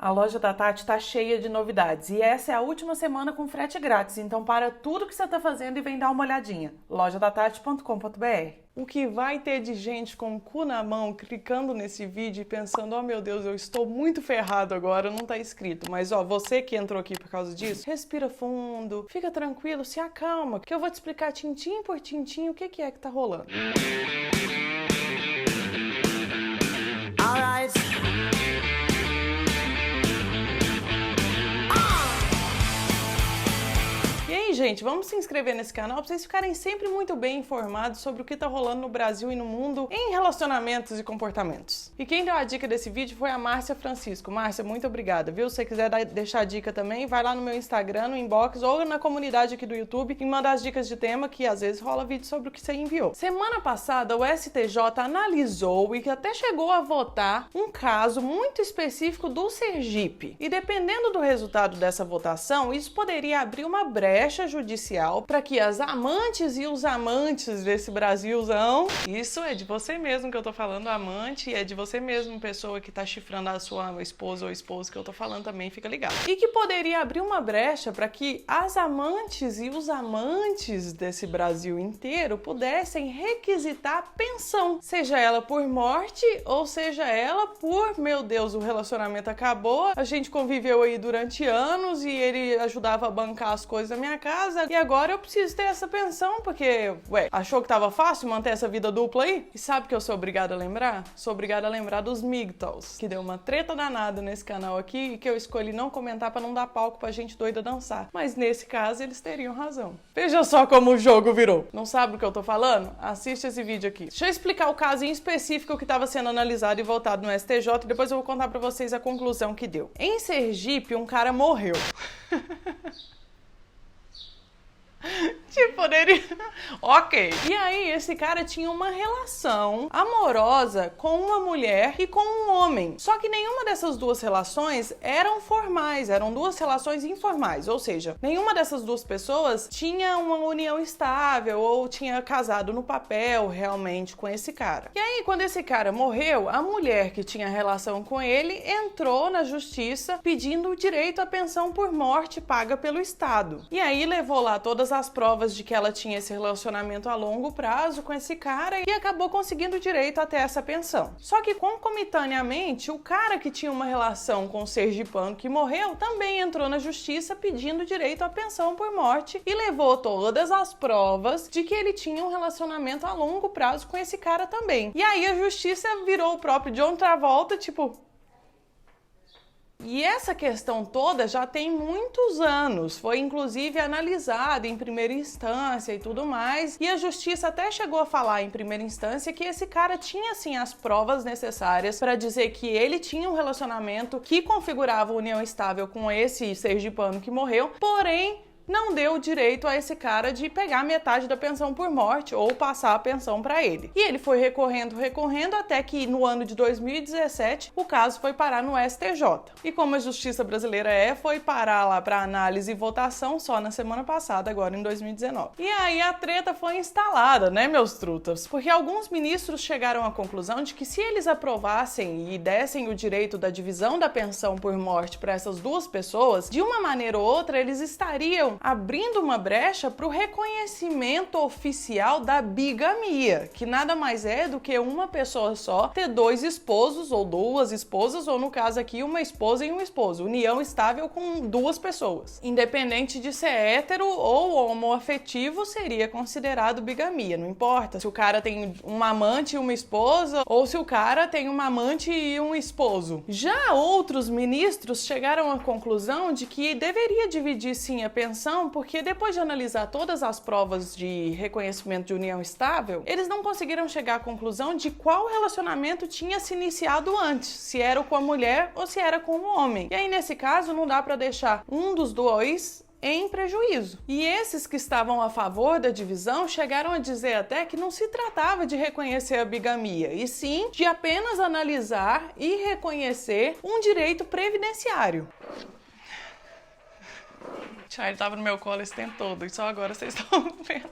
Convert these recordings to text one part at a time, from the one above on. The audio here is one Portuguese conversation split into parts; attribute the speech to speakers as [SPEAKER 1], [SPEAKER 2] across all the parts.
[SPEAKER 1] A loja da Tati tá cheia de novidades e essa é a última semana com frete grátis, então para tudo que você tá fazendo e vem dar uma olhadinha. lojadatate.com.br. O que vai ter de gente com o cu na mão clicando nesse vídeo e pensando, oh meu Deus, eu estou muito ferrado agora, não tá escrito. Mas ó, você que entrou aqui por causa disso, respira fundo, fica tranquilo, se acalma, que eu vou te explicar tintim por tintim o que é que tá rolando.
[SPEAKER 2] Alright.
[SPEAKER 1] E aí, gente, vamos se inscrever nesse canal para vocês ficarem sempre muito bem informados sobre o que tá rolando no Brasil e no mundo em relacionamentos e comportamentos. E quem deu a dica desse vídeo foi a Márcia Francisco. Márcia, muito obrigada, viu? Se você quiser deixar a dica também, vai lá no meu Instagram, no inbox ou na comunidade aqui do YouTube e manda as dicas de tema que às vezes rola vídeo sobre o que você enviou. Semana passada, o STJ analisou e até chegou a votar um caso muito específico do Sergipe. E dependendo do resultado dessa votação, isso poderia abrir uma brecha judicial para que as amantes e os amantes desse Brasilzão, isso é de você mesmo que eu tô falando, amante, é de você mesmo, pessoa que tá chifrando a sua esposa ou esposo que eu tô falando também, fica ligado. E que poderia abrir uma brecha para que as amantes e os amantes desse Brasil inteiro pudessem requisitar pensão, seja ela por morte ou seja ela por, meu Deus, o relacionamento acabou, a gente conviveu aí durante anos e ele ajudava a bancar as coisas da minha casa e agora eu preciso ter essa pensão porque, achou que tava fácil manter essa vida dupla aí? E sabe o que eu sou obrigada a lembrar? Sou obrigada a lembrar dos MGTOWs, que deu uma treta danada nesse canal aqui e que eu escolhi não comentar pra não dar palco pra gente doida dançar. Mas nesse caso eles teriam razão. Veja só como o jogo virou. Não sabe do que eu tô falando? Assiste esse vídeo aqui. Deixa eu explicar o caso em específico que tava sendo analisado e votado no STJ e depois eu vou contar pra vocês a conclusão que deu. Em Sergipe, um cara morreu. Poderia... Ok. E aí, esse cara tinha uma relação amorosa com uma mulher e com um homem. Só que nenhuma dessas duas relações eram formais, eram duas relações informais. Ou seja, nenhuma dessas duas pessoas tinha uma união estável ou tinha casado no papel realmente com esse cara. E aí, quando esse cara morreu, a mulher que tinha relação com ele entrou na justiça pedindo o direito à pensão por morte paga pelo Estado. E aí levou lá todas as provas de que ela tinha esse relacionamento a longo prazo com esse cara e acabou conseguindo direito até essa pensão. Só que concomitantemente, o cara que tinha uma relação com o sergipano que morreu também entrou na justiça pedindo direito à pensão por morte e levou todas as provas de que ele tinha um relacionamento a longo prazo com esse cara também. E aí a justiça virou o próprio John Travolta, tipo... E essa questão toda já tem muitos anos, foi inclusive analisada em primeira instância e tudo mais, e a justiça até chegou a falar em primeira instância que esse cara tinha sim as provas necessárias para dizer que ele tinha um relacionamento que configurava união estável com esse sergipano que morreu, porém não deu direito a esse cara de pegar metade da pensão por morte ou passar a pensão para ele. E ele foi recorrendo até que no ano de 2017 o caso foi parar no STJ. E como a justiça brasileira foi parar lá para análise e votação só na semana passada, agora em 2019. E aí a treta foi instalada, né, meus trutas? Porque alguns ministros chegaram à conclusão de que se eles aprovassem e dessem o direito da divisão da pensão por morte para essas duas pessoas, de uma maneira ou outra eles estariam abrindo uma brecha para o reconhecimento oficial da bigamia, que nada mais é do que uma pessoa só ter dois esposos ou duas esposas, ou no caso aqui, uma esposa e um esposo. União estável com duas pessoas. Independente de ser hétero ou homoafetivo, seria considerado bigamia. Não importa se o cara tem uma amante e uma esposa, ou se o cara tem uma amante e um esposo. Já outros ministros chegaram à conclusão de que deveria dividir sim a pensão, porque depois de analisar todas as provas de reconhecimento de união estável, eles não conseguiram chegar à conclusão de qual relacionamento tinha se iniciado antes, se era com a mulher ou se era com o homem. E aí, nesse caso, não dá para deixar um dos dois em prejuízo. E esses que estavam a favor da divisão chegaram a dizer até que não se tratava de reconhecer a bigamia, e sim de apenas analisar e reconhecer um direito previdenciário. Ele tava no meu colo esse tempo todo, e só agora vocês estão vendo.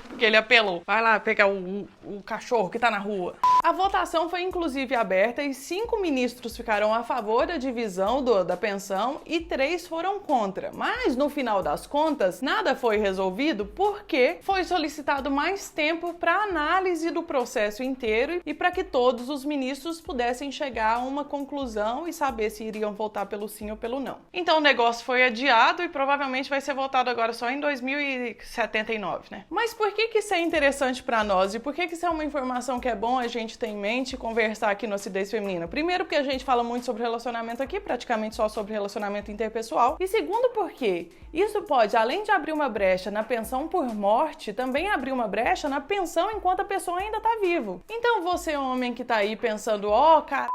[SPEAKER 1] Porque ele apelou. Vai lá pegar o cachorro que tá na rua. A votação foi inclusive aberta e 5 ministros ficaram a favor da divisão da pensão e 3 foram contra. Mas no final das contas, nada foi resolvido porque foi solicitado mais tempo para análise do processo inteiro e para que todos os ministros pudessem chegar a uma conclusão e saber se iriam votar pelo sim ou pelo não. Então o negócio foi adiado e provavelmente vai ser votado agora só em 2079, né? Mas por que isso é interessante para nós e por que isso é uma informação que é bom a gente ter em mente e conversar aqui no Acidez Feminina? Primeiro, porque a gente fala muito sobre relacionamento aqui, praticamente só sobre relacionamento interpessoal. E segundo, porque isso pode, além de abrir uma brecha na pensão por morte, também abrir uma brecha na pensão enquanto a pessoa ainda tá vivo. Então você, homem que tá aí pensando, cara,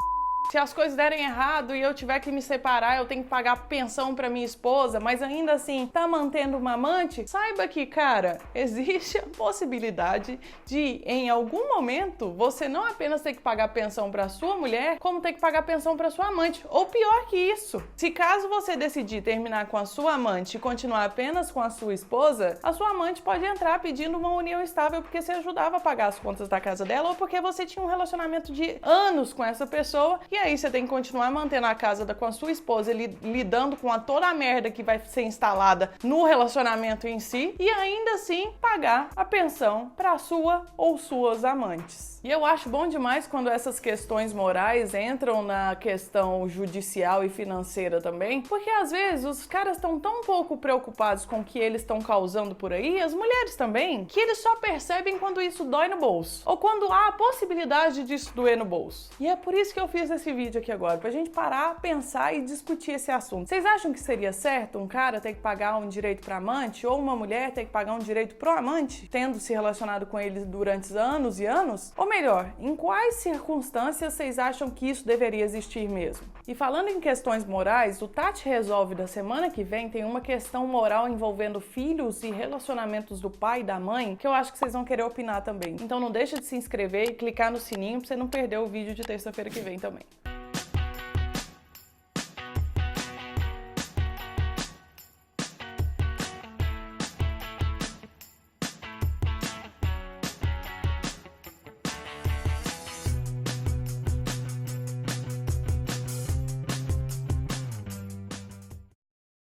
[SPEAKER 1] se as coisas derem errado e eu tiver que me separar, eu tenho que pagar pensão pra minha esposa, mas ainda assim tá mantendo uma amante, saiba que, cara, existe a possibilidade de, em algum momento, você não apenas ter que pagar pensão pra sua mulher, como ter que pagar pensão pra sua amante. Ou pior que isso, se caso você decidir terminar com a sua amante e continuar apenas com a sua esposa, a sua amante pode entrar pedindo uma união estável porque você ajudava a pagar as contas da casa dela ou porque você tinha um relacionamento de anos com essa pessoa e aí você tem que continuar mantendo a casa com a sua esposa, lidando com toda a merda que vai ser instalada no relacionamento em si e ainda assim pagar a pensão para sua ou suas amantes. E eu acho bom demais quando essas questões morais entram na questão judicial e financeira também, porque às vezes os caras estão tão pouco preocupados com o que eles estão causando por aí, as mulheres também, que eles só percebem quando isso dói no bolso, ou quando há a possibilidade disso doer no bolso. E é por isso que eu fiz esse vídeo aqui agora, pra gente parar, pensar e discutir esse assunto. Vocês acham que seria certo um cara ter que pagar um direito pra amante, ou uma mulher ter que pagar um direito pro amante, tendo se relacionado com ele durante anos e anos? Ou melhor, em quais circunstâncias vocês acham que isso deveria existir mesmo? E falando em questões morais, o Tati Resolve da semana que vem tem uma questão moral envolvendo filhos e relacionamentos do pai e da mãe, que eu acho que vocês vão querer opinar também. Então não deixa de se inscrever e clicar no sininho pra você não perder o vídeo de terça-feira que vem também.